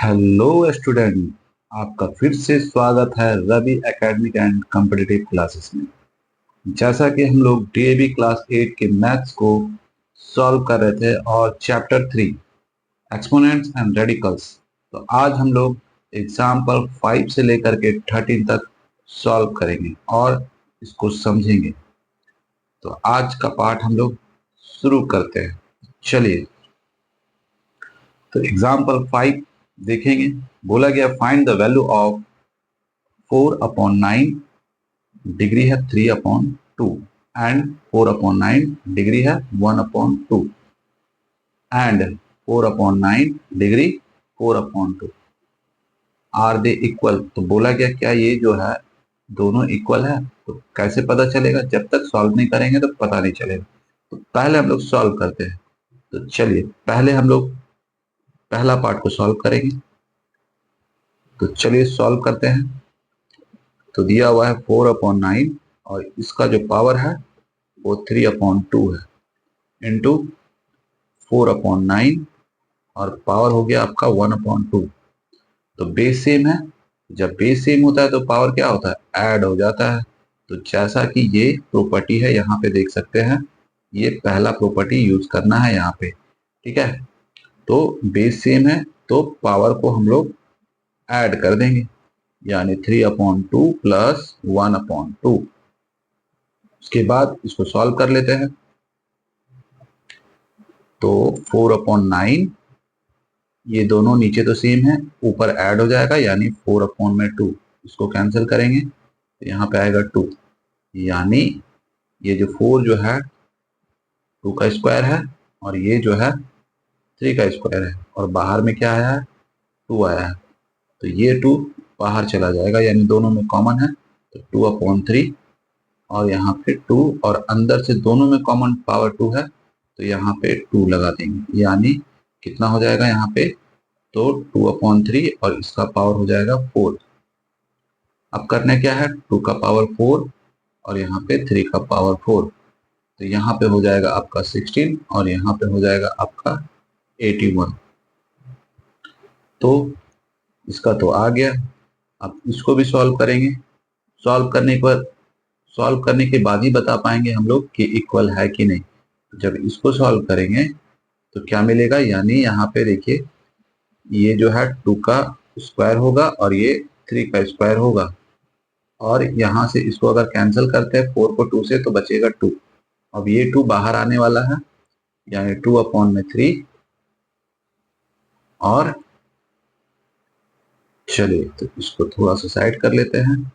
Hello student, आपका फिर से स्वागत है Ravi academic and competitive classes में। जैसा कि हम लोग डीएवी क्लास 8 के मैथ्स को सॉल्व कर रहे थे और चैप्टर 3 एक्सपोनेंट्स एंड रेडिकल्स, तो आज हम लोग एग्जाम्पल 5 से लेकर के 13 तक सॉल्व करेंगे और इसको समझेंगे। तो आज का पाठ हम लोग शुरू करते हैं। चलिए, तो एग्जाम्पल 5 देखेंगे। बोला गया find the value of 4/9, degree है 3/2 एंड 4/9 डिग्री है 1/2 and 4/9 degree 4/2 are they equal. तो बोला गया क्या ये जो है दोनों इक्वल है। तो कैसे पता चलेगा? जब तक सॉल्व नहीं करेंगे तो पता नहीं चलेगा। तो पहले हम लोग सॉल्व करते हैं। तो चलिए, पहले हम लोग पहला पार्ट को सॉल्व करेंगे। तो चलिए सॉल्व करते हैं। तो दिया हुआ है 4/9 और इसका जो पावर है वो 3/2 है इंटू 4/9 और पावर हो गया आपका 1/2। तो बेस सेम है। जब बेस सेम होता है तो पावर क्या होता है? ऐड हो जाता है। तो जैसा कि ये प्रॉपर्टी है, यहाँ पे देख सकते हैं, ये पहला प्रॉपर्टी यूज करना है यहाँ पे। ठीक है, तो बेस सेम है तो पावर को हम लोग ऐड कर देंगे, यानी 3/2 प्लस 1/2। उसके बाद इसको सॉल्व कर लेते हैं। तो 4/9, ये दोनों नीचे तो सेम है, ऊपर ऐड हो जाएगा यानी 4/2। इसको कैंसिल करेंगे तो यहाँ पे आएगा 2, यानी ये जो 4 जो है 2 का स्क्वायर है और ये जो है 3 का स्क्वायर है और बाहर में क्या आया है? 2 आया है। तो ये 2 बाहर चला जाएगा यानी दोनों में कॉमन है, तो 2/3 और यहाँ पे 2 और अंदर से दोनों में कॉमन पावर 2 है तो यहाँ पे 2 लगा देंगे, यानी कितना हो जाएगा यहाँ पे? तो 2/3 और इसका पावर हो जाएगा 4। अब करना क्या है? 2 का पावर 4 और यहाँ पे 3 का पावर 4। तो यहाँ पे हो जाएगा आपका 16 और यहाँ पे हो जाएगा आपका 81। तो इसका तो आ गया। अब इसको भी सॉल्व करेंगे। सॉल्व करने पर सॉल्व करने के बाद ही बता पाएंगे हम लोग कि इक्वल है कि नहीं। तो जब इसको सॉल्व करेंगे तो क्या मिलेगा? यानी यहाँ पे देखिए, ये जो है 2 का स्क्वायर होगा और ये 3 का स्क्वायर होगा और यहाँ से इसको अगर कैंसिल करते हैं 4 को 2 से तो बचेगा 2। अब ये 2 बाहर आने वाला है यानी 2/3। और चलिए, तो इसको थोड़ा सा साइड कर लेते हैं।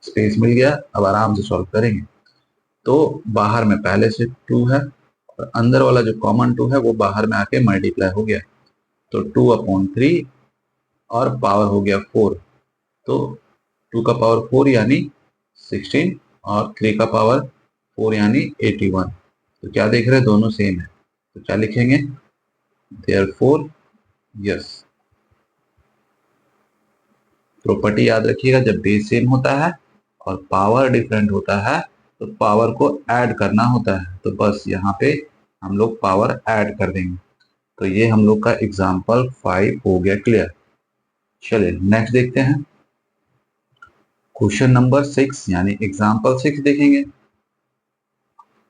स्पेस मिल गया, अब आराम से सॉल्व करेंगे। तो बाहर में पहले से 2 है और अंदर वाला जो कॉमन 2 है वो बाहर में आके मल्टीप्लाई हो गया, तो 2/3 और पावर हो गया 4। तो 2 का पावर 4 यानी 16 और 3 का पावर 4 यानी 81। तो क्या देख रहे हैं? दोनों सेम है। तो क्या लिखेंगे? Therefore yes. प्रॉपर्टी याद रखिएगा, जब बेस सेम होता है और पावर डिफरेंट होता है तो पावर को ऐड करना होता है। तो बस यहाँ पे हम लोग पावर ऐड कर देंगे। तो ये हम लोग का एग्जाम्पल 5 हो गया क्लियर। चलिए नेक्स्ट देखते हैं। क्वेश्चन नंबर 6 यानी एग्जाम्पल 6 देखेंगे।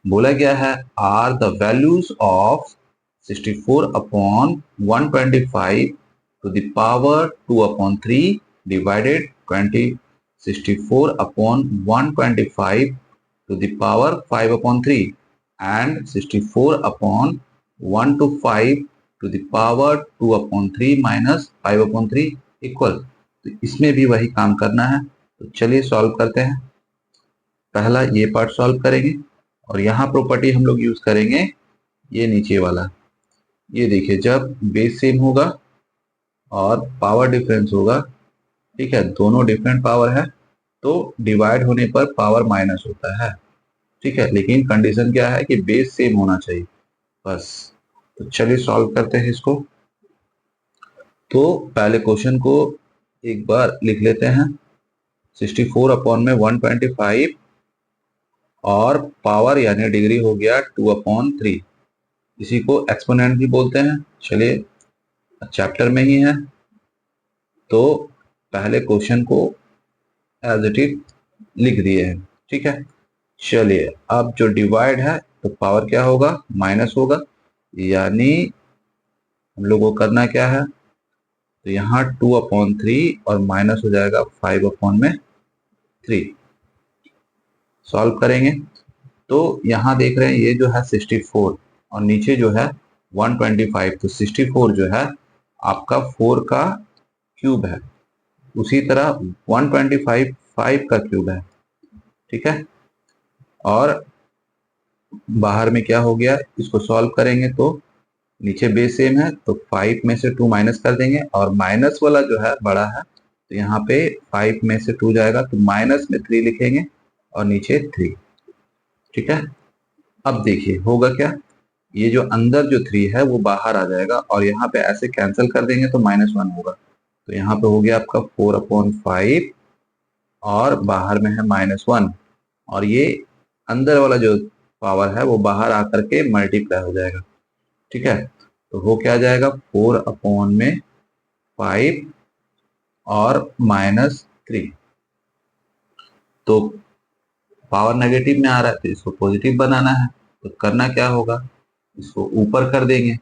बोला गया है are the values of 64/125 to the power 2/3 divided 64/125 to the power 5/3 and 64/125 to the power 2/3 minus 5/3 equal. तो इसमें भी वही काम करना है। तो चलिए सॉल्व करते हैं। पहला ये पार्ट सॉल्व करेंगे और यहाँ प्रॉपर्टी हम लोग यूज करेंगे, ये नीचे वाला। ये देखिए, जब बेस सेम होगा और पावर डिफरेंस होगा, ठीक है, दोनों डिफरेंट पावर है, तो डिवाइड होने पर पावर माइनस होता है। ठीक है, लेकिन कंडीशन क्या है कि बेस सेम होना चाहिए बस। तो चलिए सॉल्व करते हैं इसको। तो पहले क्वेश्चन को एक बार लिख लेते हैं। 64/125 और पावर यानी डिग्री हो गया 2/3। इसी को एक्सपोनेंट भी बोलते हैं। चलिए चैप्टर में ही है, तो पहले क्वेश्चन को एज इट इज लिख दिए हैं। ठीक है, चलिए अब जो डिवाइड है तो पावर क्या होगा, माइनस होगा, यानी हम लोग को करना क्या है, तो यहाँ 2/3 और माइनस हो जाएगा 5/3। सॉल्व करेंगे तो यहाँ देख रहे हैं ये जो है 64 और नीचे जो है 125, तो 64 जो है आपका 4 का क्यूब है, उसी तरह 125 5 का क्यूब है। ठीक है, और बाहर में क्या हो गया, इसको सॉल्व करेंगे तो नीचे बेस सेम है, तो 5 में से 2 माइनस कर देंगे और माइनस वाला जो है बड़ा है, तो यहाँ पे 5 में से 2 जाएगा तो माइनस में 3 लिखेंगे और नीचे 3। ठीक है, अब देखिए होगा क्या, ये जो अंदर जो 3 है वो बाहर आ जाएगा और यहाँ पे ऐसे कैंसिल कर देंगे तो -1 होगा, तो यहाँ पे हो गया आपका 4/5 और बाहर में है -1 और ये अंदर वाला जो पावर है वो बाहर आकर के मल्टीप्लाई हो जाएगा। ठीक है, तो वो क्या आ जाएगा 4/5 और -3, तो पावर नेगेटिव में आ रहा है तो इसको पॉजिटिव बनाना है, तो करना क्या होगा, इसको ऊपर कर देंगे,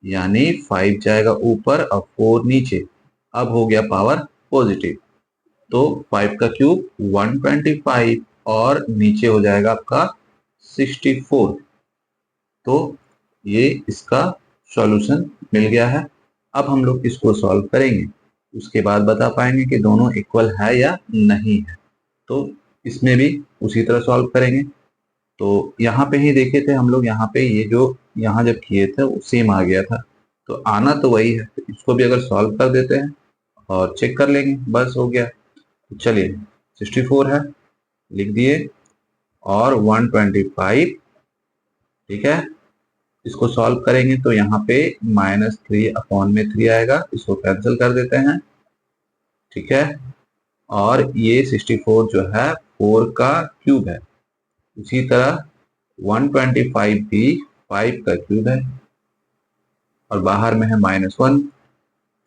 यानी 5 जाएगा ऊपर और 4 नीचे। अब हो गया पावर पॉजिटिव, तो 5 का क्यूब 125 और नीचे हो जाएगा आपका 64। तो ये इसका सॉल्यूशन मिल गया है। अब हम लोग इसको सॉल्व करेंगे, उसके बाद बता पाएंगे कि दोनों इक्वल है या नहीं है। तो इसमें भी उसी तरह सॉल्व करेंगे। तो यहाँ पे ही देखे थे हम लोग, यहाँ पे ये जो यहाँ जब किए थे वो सेम आ गया था, तो आना तो वही है, तो इसको भी अगर सॉल्व कर देते हैं और चेक कर लेंगे, बस हो गया। तो चलिए 64 है लिख दिए और 125। ठीक है, इसको सॉल्व करेंगे तो यहाँ पे -3/3 आएगा, इसको कैंसिल कर देते हैं। ठीक है, और ये 64 जो है 4 का क्यूब है, उसी तरह 125 भी 5 का क्यूब है और बाहर में है -1,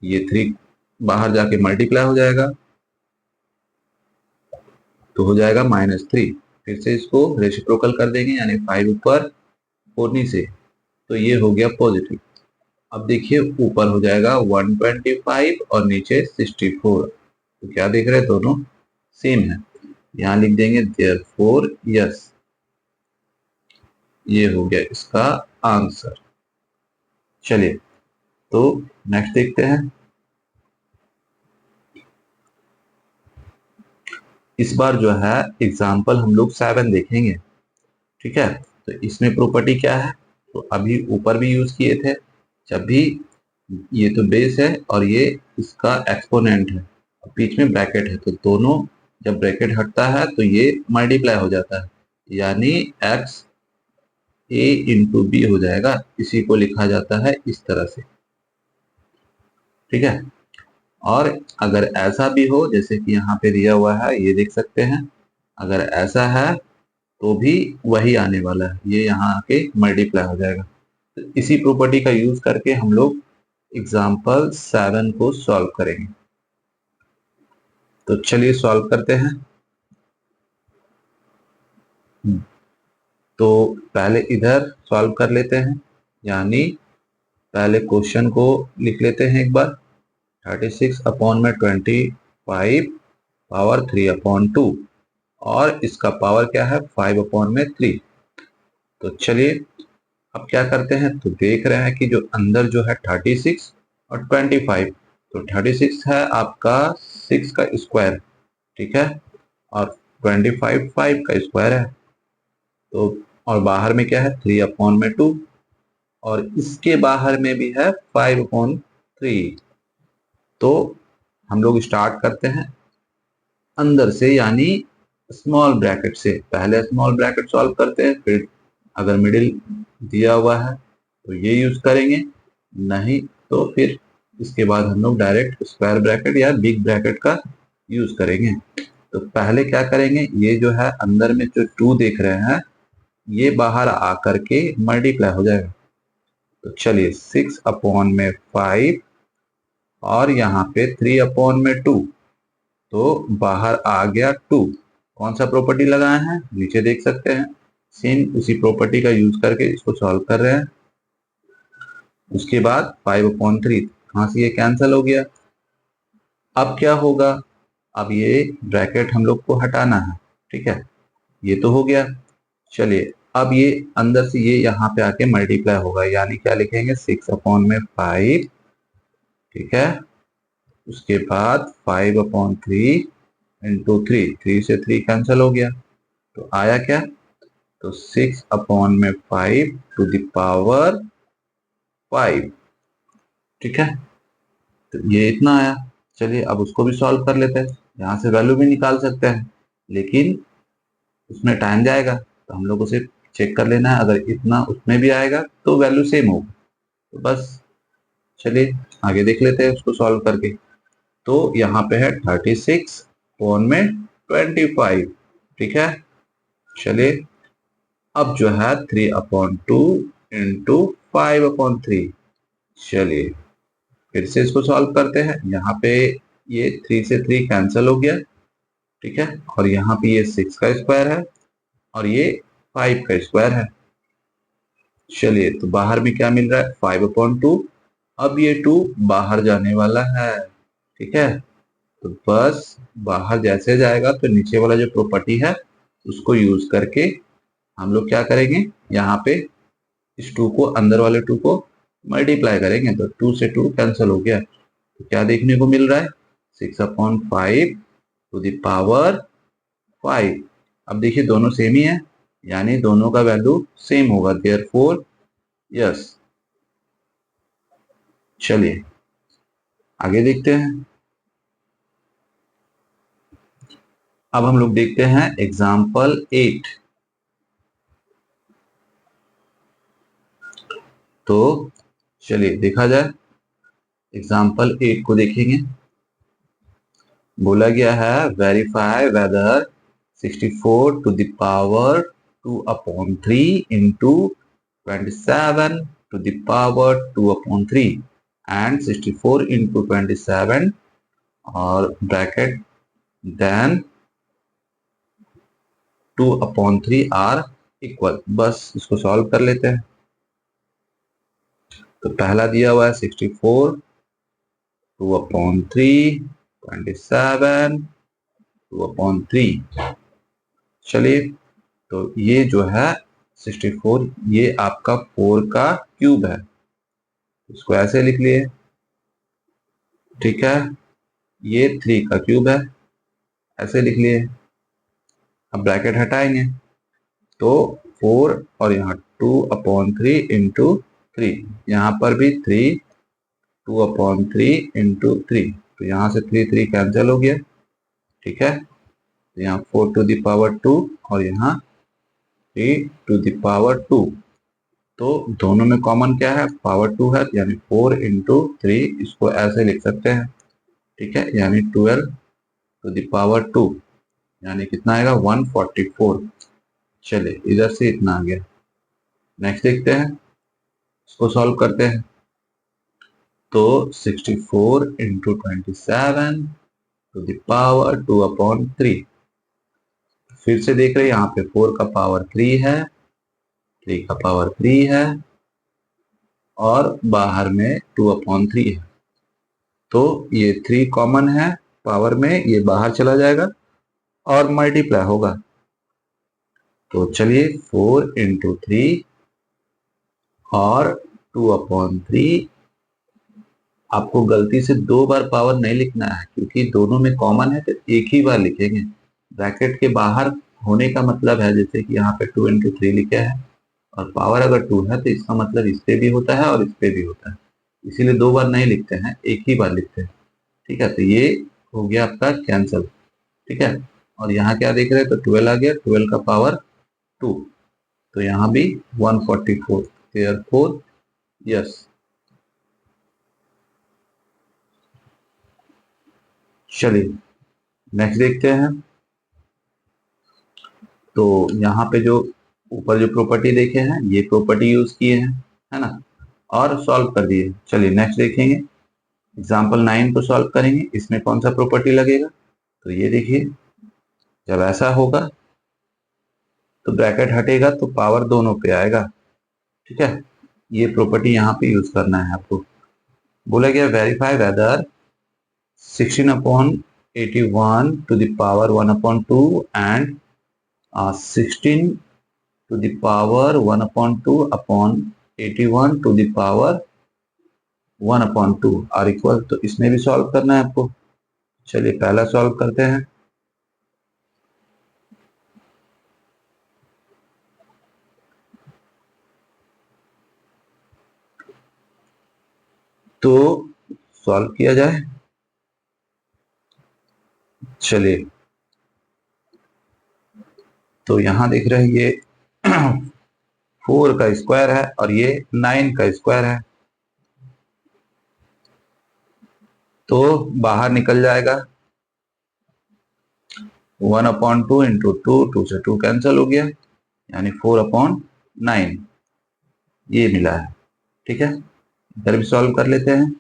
ये 3 बाहर जाके मल्टीप्लाई हो जाएगा तो हो जाएगा -3। फिर से इसको रेसिप्रोकल कर देंगे, यानी 5 ऊपर 4 नीचे, तो ये हो गया पॉजिटिव। अब देखिए ऊपर हो जाएगा 125 और नीचे 64, तो क्या देख रहे हैं, दोनों सेम है। यहां लिख देंगे देयरफॉर यस, ये हो गया इसका आंसर। चलिए तो नेक्स्ट देखते हैं। इस बार जो है एग्जाम्पल हम लोग 7 देखेंगे। ठीक है, तो इसमें प्रॉपर्टी क्या है, तो अभी ऊपर भी यूज किए थे, जब भी ये तो बेस है और ये इसका एक्सपोनेंट है, बीच में ब्रैकेट है, तो दोनों जब ब्रैकेट हटता है तो ये मल्टीप्लाई हो जाता है, यानी x a इंटू बी हो जाएगा। इसी को लिखा जाता है इस तरह से। ठीक है, और अगर ऐसा भी हो जैसे कि यहाँ पे दिया हुआ है, ये देख सकते हैं, अगर ऐसा है तो भी वही आने वाला है, ये यहाँ आके मल्टीप्लाई हो जाएगा। तो इसी प्रॉपर्टी का यूज करके हम लोग एग्जाम्पल 7 को सॉल्व करेंगे। तो चलिए सॉल्व करते हैं। तो पहले इधर सॉल्व कर लेते हैं, यानी पहले क्वेश्चन को लिख लेते हैं एक बार, 36/25 पावर 3/2 और इसका पावर क्या है 5/3। तो चलिए अब क्या करते हैं, तो देख रहे हैं कि जो अंदर जो है 36 और 25, तो 36 है आपका 6 का स्क्वायर, ठीक है, और 25 5 का स्क्वायर है, तो और बाहर में क्या है 3/2 और इसके बाहर में भी है 5/3। तो हम लोग स्टार्ट करते हैं अंदर से, यानी स्मॉल ब्रैकेट से। पहले स्मॉल ब्रैकेट सॉल्व करते हैं, फिर अगर मिडिल दिया हुआ है तो ये यूज करेंगे, नहीं तो फिर इसके बाद हम लोग डायरेक्ट स्क्वायर ब्रैकेट या बिग ब्रैकेट का यूज करेंगे। तो पहले क्या करेंगे, ये जो है अंदर में जो 2 देख रहे हैं ये बाहर आकर के मल्टीप्लाई हो जाएगा। तो चलिए 6/5 और यहाँ पे 3/2, तो बाहर आ गया 2। कौन सा प्रॉपर्टी लगाए हैं नीचे देख सकते हैं। सेम उसी प्रॉपर्टी का यूज करके इसको सॉल्व कर रहे हैं। उसके बाद 5/3, कहां से ये कैंसिल हो गया। अब क्या होगा, अब ये ब्रैकेट हम लोग को हटाना है, ठीक है। ये तो हो गया। चलिए अब ये अंदर से ये यहाँ पे आके मल्टीप्लाई होगा, यानी क्या लिखेंगे 6/5, ठीक है। उसके बाद 5/3 3 से 3 कैंसिल हो गया, तो आया क्या, तो 6/5 टू द पावर 5, ठीक है। तो ये इतना आया। चलिए अब उसको भी सॉल्व कर लेते हैं। यहाँ से वैल्यू भी निकाल सकते हैं, लेकिन उसमें टाइम जाएगा, तो हम लोग को सिर्फ चेक कर लेना है। अगर इतना उसमें भी आएगा तो वैल्यू सेम होगा, तो बस चलिए आगे देख लेते हैं उसको सॉल्व करके। तो यहाँ पे है 36 अपॉन में 25, ठीक है। चलिए अब जो है 3/2 इंटू 5/3। चलिए फिर से इसको सॉल्व करते हैं। यहाँ पे ये 3 से 3 कैंसिल हो गया, ठीक है। और यहाँ पे ये 6 का स्क्वायर है और ये 5 का स्क्वायर है। चलिए तो बाहर में क्या मिल रहा है 5/2। अब ये 2 बाहर जाने वाला है, ठीक है। तो बस बाहर जैसे जाएगा तो नीचे वाला जो प्रॉपर्टी है उसको यूज करके हम लोग क्या करेंगे, यहाँ पे इस 2 को अंदर वाले 2 को मल्टीप्लाई करेंगे, तो 2 से 2 कैंसिल हो गया। तो क्या देखने को मिल रहा है 6/5 टू द पावर 5। अब देखिए दोनों सेम ही है, यानी दोनों का वैल्यू सेम होगा, देयरफॉर यस। चलिए आगे देखते हैं। अब हम लोग देखते हैं एग्जाम्पल 8। तो चलिए देखा जाए, एग्जाम्पल 8 को देखेंगे। बोला गया है verify whether 64 to the power 2/3 into 27 to the power 2/3 and 64 into 27 और ब्रैकेट देन 2/3 आर इक्वल। बस इसको सॉल्व कर लेते हैं। तो पहला दिया हुआ है 64, 2/3, 27, 2/3। चलिए तो ये जो है 64, ये आपका 4 का क्यूब है, इसको ऐसे लिख लिए, ठीक है। ये 3 का क्यूब है, ऐसे लिख लिए। अब ब्रैकेट हटाएंगे तो 4 और यहाँ 2/3 इंटू 3, यहाँ पर भी 3, 2/3 इंटू 3, तो यहाँ से 3 3 कैंसिल हो गया, ठीक है। तो यहाँ 4 टू द पावर 2 और यहाँ 3 टू द पावर 2, तो दोनों में कॉमन क्या है पावर 2 है, यानी 4 इंटू 3, इसको ऐसे लिख सकते हैं, ठीक है। यानी 12 टू द पावर 2, यानी कितना आएगा 144। चलिए इधर से इतना आ गया। नेक्स्ट देखते हैं, इसको सॉल्व करते हैं। तो 64 इंटू 27 टू द पावर 2/3। फिर से देख रहे हैं यहाँ पे 4 का पावर 3 है, 3 का पावर 3 है और बाहर में 2/3 है, तो ये 3 कॉमन है पावर में, ये बाहर चला जाएगा और मल्टीप्लाई होगा। तो चलिए 4 इंटू 3 और 2/3। आपको गलती से 2 बार पावर नहीं लिखना है, क्योंकि दोनों में कॉमन है तो एक ही बार लिखेंगे। ब्रैकेट के बाहर होने का मतलब है, जैसे कि यहाँ पे 2 इंटू 3 लिखा है और पावर अगर 2 है तो इसका मतलब इस पे भी होता है और इस पे भी होता है, इसीलिए 2 बार नहीं लिखते हैं, एक ही बार लिखते हैं, ठीक है। तो ये हो गया आपका कैंसल, ठीक है। और यहाँ क्या देख रहे हैं, तो 12 आ गया, 12 का पावर 2, तो यहाँ भी 144, देयरफॉर यस। चलिए नेक्स्ट देखते हैं। तो यहाँ पे जो ऊपर जो प्रॉपर्टी देखे हैं, ये प्रॉपर्टी यूज किए हैं, है ना, और सॉल्व कर दिए। चलिए नेक्स्ट देखेंगे। एग्जाम्पल 9 को सॉल्व करेंगे, इसमें कौन सा प्रॉपर्टी लगेगा, तो ये देखिए जब ऐसा होगा तो ब्रैकेट हटेगा तो पावर दोनों पे आएगा। ठीक है, ये प्रॉपर्टी यहाँ पे यूज करना है आपको। बोला गया verify whether 16/81 to the power 1/2 and 16 to the power 1/2 upon 81 to the power 1/2 are equal, तो इसमें भी सॉल्व करना है आपको। चलिए पहला सॉल्व करते हैं। तो सॉल्व किया जाए, चलिए। तो यहां देख रहे हैं ये 4 का स्क्वायर है और ये 9 का स्क्वायर है, तो बाहर निकल जाएगा 1/2 इंटू 2 से 2 कैंसिल हो गया, यानी 4/9 ये मिला है। ठीक है, इधर भी सॉल्व कर लेते हैं।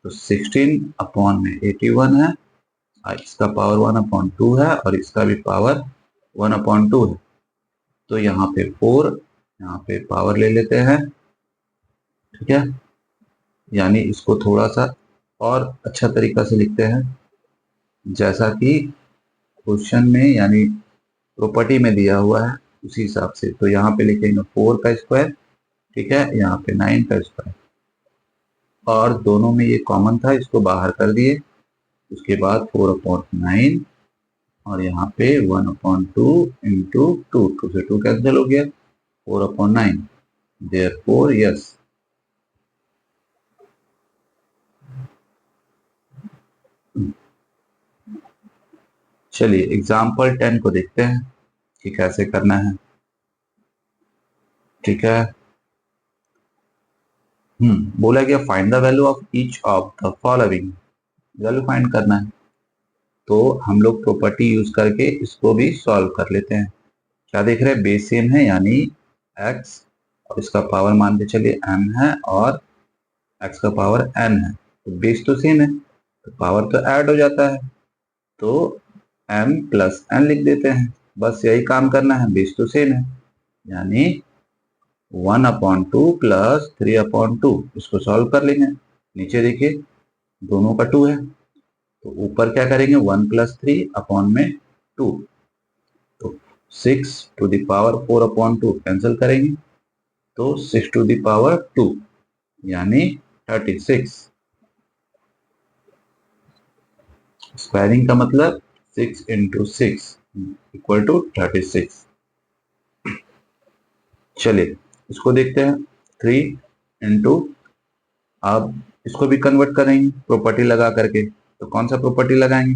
तो 16/81 है, इसका पावर 1/2 है और इसका भी पावर 1/2 है, तो यहाँ पे 4 यहाँ पे पावर ले लेते हैं। ठीक है, यानी इसको थोड़ा सा और अच्छा तरीका से लिखते हैं, जैसा कि क्वेश्चन में यानी प्रॉपर्टी में दिया हुआ है उसी हिसाब से। तो यहाँ पे लिखेंगे 4 का स्क्वायर, ठीक है, यहाँ पे 9 का स्क्वायर, और दोनों में ये कॉमन था, इसको बाहर कर दिए। उसके बाद 4/9 और यहाँ पे 1/2 इंटू 2 से 2 कैंसिल हो गया, 4/9, देयरफॉर यस। चलिए एग्जाम्पल 10 को देखते हैं कि कैसे करना है। ठीक है, बोला गया find the value of each of the following, value find करना है। तो हम लोग प्रॉपर्टी यूज करके इसको भी सॉल्व कर लेते हैं। क्या देख रहे हैं, बेस सेम है यानी x और इसका पावर मान के चलिए m है और x का पावर n है, तो बेस तो सेम है तो पावर तो ऐड हो जाता है, तो m प्लस n लिख देते हैं। बस यही काम करना है, बेस तो सेम है, यानी 1/2 प्लस 3/2, इसको सॉल्व कर लेंगे। नीचे देखिए दोनों का 2 है, तो ऊपर क्या करेंगे 1 प्लस 3/2, तो 6 टू द पावर 4/2 कैंसिल करेंगे, तो 6 टू द पावर 2 यानी 36। स्क्वायरिंग का मतलब 6 इंटू 6 इक्वल टू 36। चलिए इसको देखते हैं 3 इंटू, अब इसको भी कन्वर्ट करेंगे प्रॉपर्टी लगा करके। तो कौन सा प्रॉपर्टी लगाएंगे,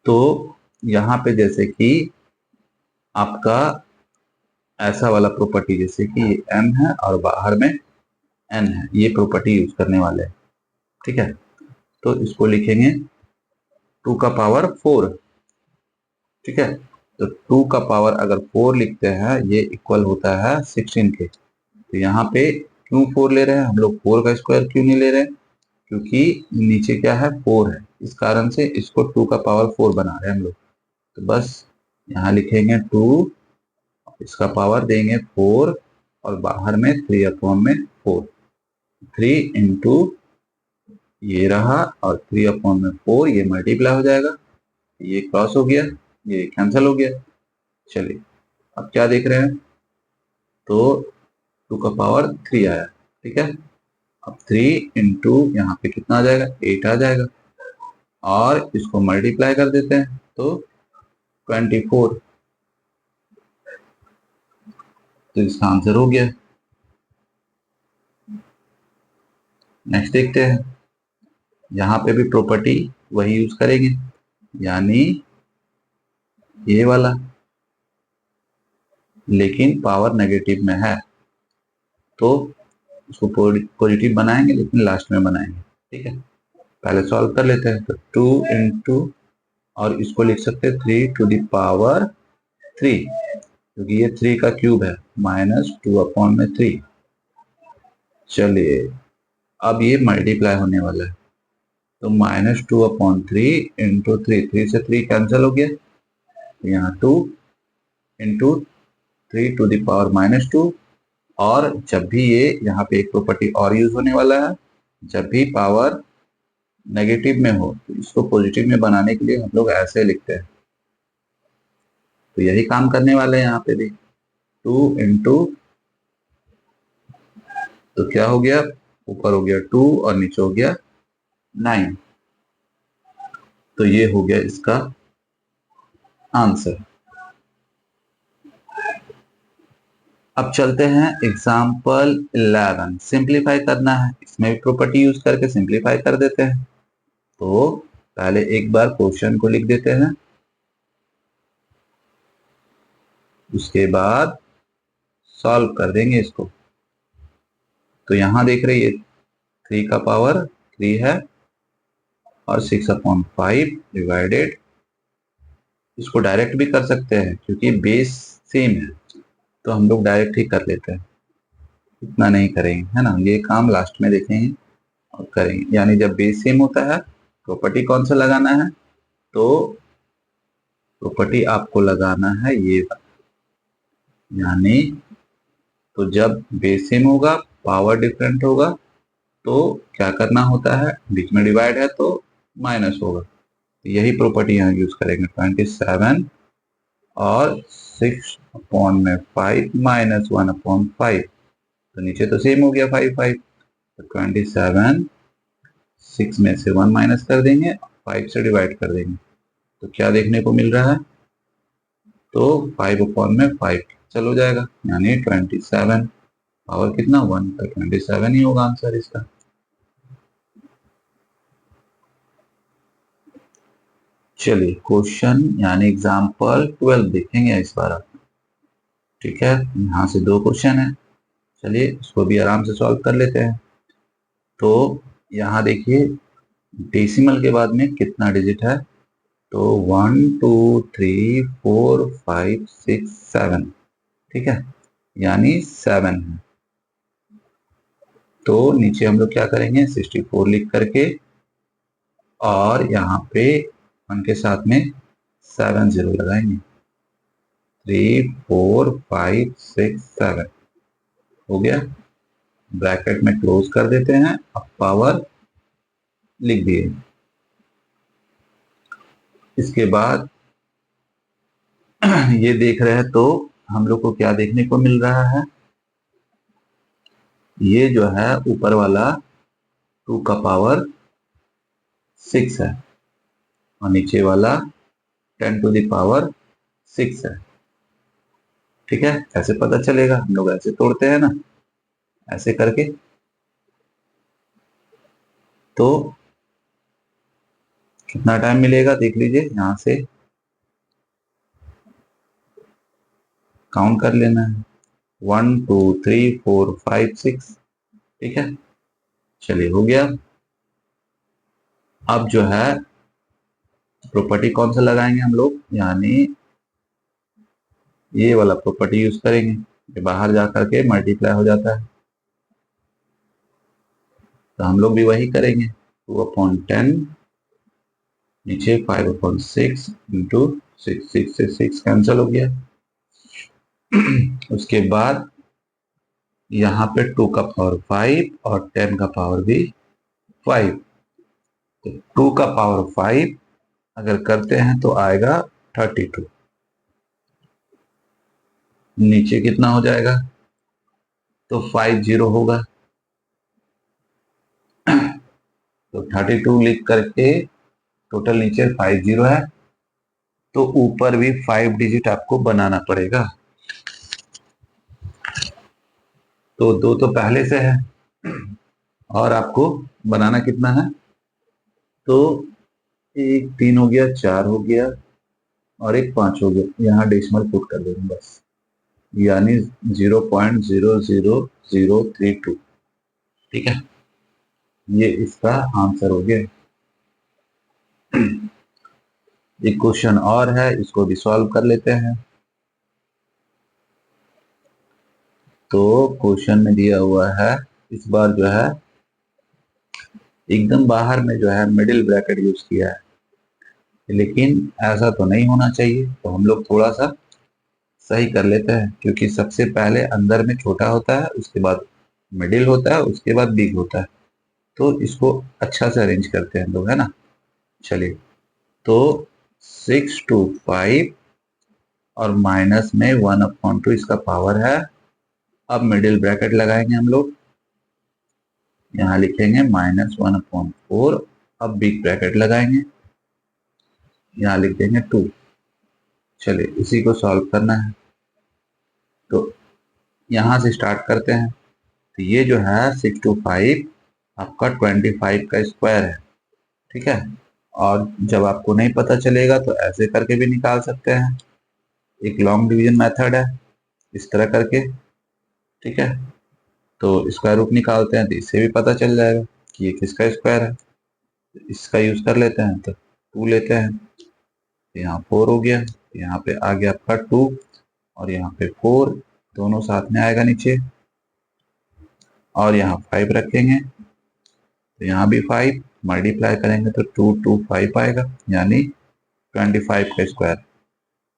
तो यहाँ पे जैसे कि आपका ऐसा वाला प्रॉपर्टी, जैसे कि ये m है और बाहर में n है, ये प्रॉपर्टी यूज करने वाले हैं। ठीक है, तो इसको लिखेंगे 2 का पावर 4। ठीक है, तो 2 का पावर अगर 4 लिखते हैं ये इक्वल होता है 16 के। तो यहाँ पे क्यों 4 ले रहे हैं हम लोग, 4 का स्क्वायर क्यों नहीं ले रहे हैं, क्योंकि नीचे क्या है 4 है, इस कारण से इसको 2 का पावर 4 बना रहे हैं हम लोग। तो बस यहाँ लिखेंगे 2, इसका पावर देंगे 4 और बाहर में 3/4, 3 इंटू ये रहा और 3/4, ये मल्टीप्लाई हो जाएगा, ये क्रॉस हो गया, ये कैंसिल हो गया। चलिए अब क्या देख रहे हैं, तो 2 का पावर 3 आया। ठीक है, अब 3 इंटू यहाँ पे कितना आ जाएगा 8 आ जाएगा, और इसको मल्टीप्लाई कर देते हैं तो 24, तो इसका आंसर हो गया। नेक्स्ट देखते हैं, यहाँ पे भी प्रॉपर्टी वही यूज करेंगे, यानी ये वाला, लेकिन पावर नेगेटिव में है तो उसको पॉजिटिव बनाएंगे, लेकिन लास्ट में बनाएंगे। ठीक है, पहले सॉल्व कर लेते हैं। तो 2 इंटू, और इसको लिख सकते हैं 3 टू द पावर 3, क्योंकि ये 3 का क्यूब है, -2/3। चलिए अब ये मल्टीप्लाई होने वाला है, तो -2/3 इंटू 3 से 3 कैंसिल हो गया, तो यहाँ 2 इंटू 3⁻²। और जब भी ये यहाँ पे एक प्रॉपर्टी और यूज होने वाला है, जब भी पावर नेगेटिव में हो तो इसको पॉजिटिव में बनाने के लिए हम लोग ऐसे लिखते हैं। तो यही काम करने वाले हैं यहाँ पे भी। 2 इंटू, तो क्या हो गया, ऊपर हो गया 2 और नीचे हो गया 9। तो ये हो गया इसका आंसर। अब चलते हैं एग्जाम्पल 11। सिंप्लीफाई करना है, इसमें भी प्रॉपर्टी यूज करके सिंप्लीफाई कर देते हैं। तो पहले एक बार क्वेश्चन को लिख देते हैं, उसके बाद सॉल्व कर देंगे इसको। तो यहां देख रहे, ये 3 का पावर 3 है और 6/5 डिवाइडेड, इसको डायरेक्ट भी कर सकते हैं क्योंकि बेस सेम है, तो हम लोग डायरेक्ट ही कर लेते हैं, इतना नहीं करेंगे, है ना। ये काम लास्ट में देखेंगे और करेंगे। यानी जब बेस सेम होता है, प्रॉपर्टी कौन सा लगाना है, तो प्रॉपर्टी आपको लगाना है ये, यानी तो जब बेस सेम होगा, पावर डिफरेंट होगा, तो क्या करना होता है, बीच में डिवाइड है तो माइनस होगा। यही प्रॉपर्टी यहाँ यूज करेंगे। 27 और 6/5 -1/5, तो नीचे तो सेम हो गया 5 तो 27, 6 में से 1 माइनस कर देंगे, 5 से डिवाइड कर देंगे, तो क्या देखने को मिल रहा है, तो 5/5 चलो जाएगा, यानी 27, पावर कितना 1, तो 27 ही होगा आंसर इसका। चलिए क्वेश्चन यानी एग्जाम्पल 12 देखेंगे इस बार आप। ठीक है, यहाँ से 2 क्वेश्चन है, चलिए इसको भी आराम से सॉल्व कर लेते हैं। तो यहाँ देखिए डेसिमल के बाद में कितना डिजिट है, तो 1 2 3 4 5 6 7, ठीक है, यानी 7 है। तो नीचे हम लोग क्या करेंगे, 64 लिख करके और यहाँ पे 1 के साथ में 7 0 लगाएंगे, 3 4 5 6 7 हो गया, ब्रैकेट में क्लोज कर देते हैं। अब पावर लिख दिए। इसके बाद ये देख रहे हैं, तो हम लोग को क्या देखने को मिल रहा है, ये जो है ऊपर वाला 2 का पावर 6 है और नीचे वाला 10 टू द पावर 6 है। ठीक है, ऐसे पता चलेगा, हम लोग ऐसे तोड़ते हैं ना, ऐसे करके। तो कितना टाइम मिलेगा देख लीजिए, यहां से काउंट कर लेना है, 1 2 3 4 5 6, ठीक है। चलिए हो गया। अब जो है प्रॉपर्टी कौन सा लगाएंगे हम लोग, यानी ये वाला प्रॉपर्टी यूज करेंगे, ये बाहर जाकर के मल्टीप्लाई हो जाता है, तो हम लोग भी वही करेंगे। 2/10 नीचे 5/6 इंटू 6, 6 से 6 कैंसिल हो गया। उसके बाद यहाँ पे 2 का पावर 5 और 10 का पावर भी 5, तो 2 का पावर 5 अगर करते हैं तो आएगा 32, नीचे कितना हो जाएगा, तो 5 0 होगा, तो 32 लिख करके टोटल नीचे 5 0 है, तो ऊपर भी 5 डिजिट आपको बनाना पड़ेगा। तो 2 तो पहले से है और आपको बनाना कितना है, तो एक 3 हो गया, 4 हो गया और एक 5 हो गया, यहाँ डेसिमल पुट कर देंगे बस, यानी 0.00032, ठीक है, ये इसका आंसर हो गया। एक क्वेश्चन और है, इसको भी सॉल्व कर लेते हैं। तो क्वेश्चन में दिया हुआ है, इस बार जो है एकदम बाहर में जो है मिडिल ब्रैकेट यूज किया है, लेकिन ऐसा तो नहीं होना चाहिए, तो हम लोग थोड़ा सा सही कर लेते हैं, क्योंकि सबसे पहले अंदर में छोटा होता है, उसके बाद मिडिल होता है, उसके बाद बिग होता है। तो इसको अच्छा से अरेंज करते हैं हम लोग, है ना। चलिए, तो 6 to 5 और माइनस में 1/2 इसका पावर है। अब मिडिल ब्रैकेट लगाएंगे हम लोग, यहाँ लिखेंगे -1/4। अब बिग ब्रैकेट लगाएंगे, यहाँ लिख देंगे 2। चलिए, इसी को सॉल्व करना है, तो यहाँ से स्टार्ट करते हैं। तो ये जो है 6 to 5 आपका 25 का स्क्वायर है, ठीक है। और जब आपको नहीं पता चलेगा तो ऐसे करके भी निकाल सकते हैं, एक लॉन्ग डिवीजन मेथड है, इस तरह करके, ठीक है। तो स्क्वायर रूट निकालते हैं तो इससे भी पता चल जाएगा कि ये किसका स्क्वायर है। इसका यूज कर लेते हैं, तो 2 लेते हैं, यहाँ 4 हो गया, यहाँ पे आ गया आपका 2 और यहाँ पे 4, दोनों साथ में आएगा नीचे, और यहाँ 5 रखेंगे, तो यहाँ भी 5 मल्टीप्लाई करेंगे तो 2 to 5 आएगा, यानी 25 का स्क्वायर,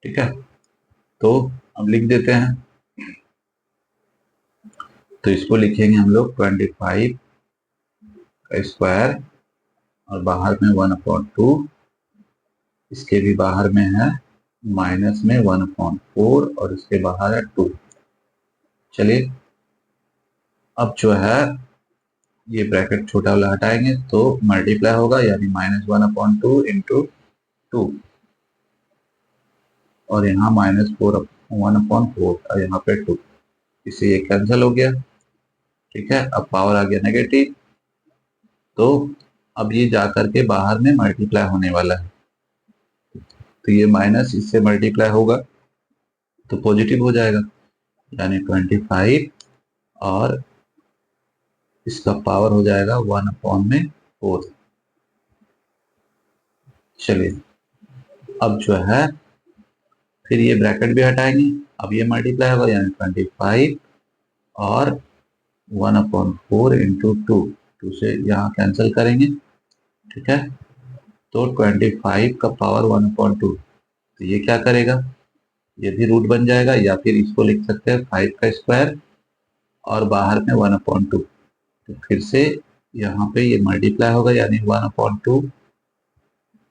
ठीक है। तो अब लिख देते हैं, तो इसको लिखेंगे हम लोग 25 का स्क्वायर, और बाहर में 1/2, इसके भी बाहर में है माइनस में 1/4, और इसके बाहर है 2। चलिए, अब जो है ये ब्रैकेट छोटा वाला हटाएंगे तो मल्टीप्लाई होगा, यानी -1/2 इंटू 2, और यहाँ -1/4 और यहाँ पे 2, इससे ये कैंसिल हो गया, ठीक है। अब पावर आ गया नेगेटिव, तो अब ये जा करके बाहर में मल्टीप्लाई होने वाला है, तो ये माइनस इससे मल्टीप्लाई होगा तो पॉजिटिव हो जाएगा, यानी 25, और इसका पावर हो जाएगा 1/4। चलिए, अब जो है फिर ये ब्रैकेट भी हटाएंगे, अब ये मल्टीप्लाई होगा, यानी 25 और 1/4 इंटू 2 से यहाँ कैंसिल करेंगे, ठीक है। तो 25 का पावर 1/2, तो ये क्या करेगा, ये भी रूट बन जाएगा, या फिर इसको लिख सकते हैं 5 का स्क्वायर और बाहर में 1/2, तो फिर से यहाँ पे ये मल्टीप्लाई होगा, यानी 1/2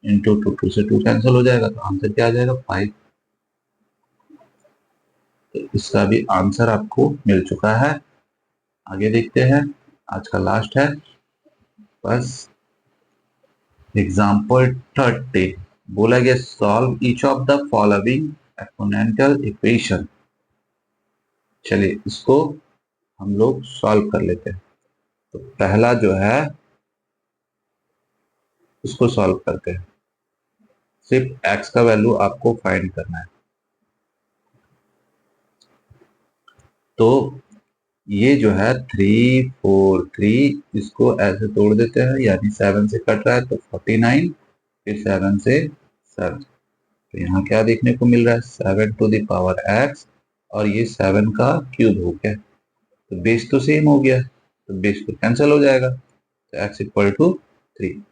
इंटू 2 से 2 कैंसिल हो जाएगा, तो आंसर क्या आ जाएगा 5। तो इसका भी आंसर आपको मिल चुका है। आगे देखते हैं, आज का लास्ट है बस। एग्जाम्पल 30 बोला गया, solve each of the following exponential equation. चलिए, इसको हम लोग सॉल्व कर लेते हैं। तो पहला जो है इसको सॉल्व करते हैं, सिर्फ x का वैल्यू आपको फाइंड करना है। तो ये जो है 3 4 3, इसको ऐसे तोड़ देते हैं, यानी 7 से कट रहा है तो 49, फिर 7 से 7, तो यहाँ क्या देखने को मिल रहा है 7 to the power x, और ये 7 का क्यूब हो गया, तो बेस तो सेम हो गया, तो बेस तो कैंसिल हो जाएगा, तो x इक्वल टू 3।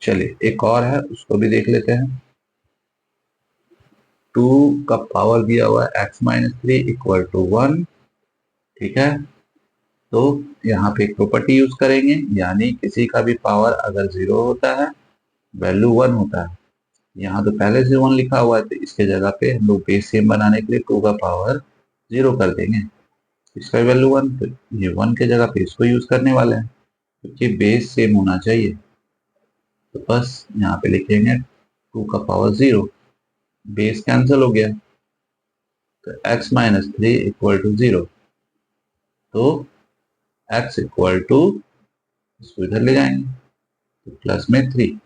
चलिए, एक और है, उसको भी देख लेते हैं। 2 का पावर दिया हुआ है x-3 इक्वल टू 1, ठीक है। तो यहाँ पे एक प्रॉपर्टी यूज करेंगे, यानी किसी का भी पावर अगर 0 होता है, वैल्यू 1 होता है, यहाँ तो पहले से 1 लिखा हुआ है, तो इसके जगह पे हम लोग बेस सेम बनाने के लिए 2 का पावर 0 कर देंगे, इसका वैल्यू 1, तो ये 1 के जगह पे इसको यूज करने वाले हैं, क्योंकि बेस सेम होना चाहिए। तो बस यहाँ पे लिखेंगे 2 का पावर 0, बेस कैंसिल हो गया, तो x-3 इक्वल टू 0, तो x इक्वल टू, इसको इधर ले जाएंगे तो प्लस में 3।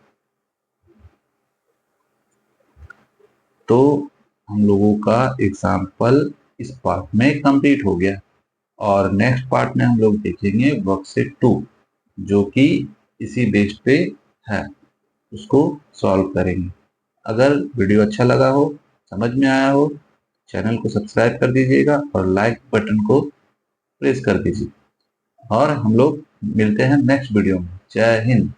तो हम लोगों का एग्जाम्पल इस पार्ट में कंप्लीट हो गया, और नेक्स्ट पार्ट में हम लोग देखेंगे वर्कशीट 2, जो कि इसी बेस पे है, उसको सॉल्व करेंगे। अगर वीडियो अच्छा लगा हो, समझ में आया हो, चैनल को सब्सक्राइब कर दीजिएगा और लाइक बटन को प्रेस कर दीजिए। और हम लोग मिलते हैं नेक्स्ट वीडियो में। जय हिंद।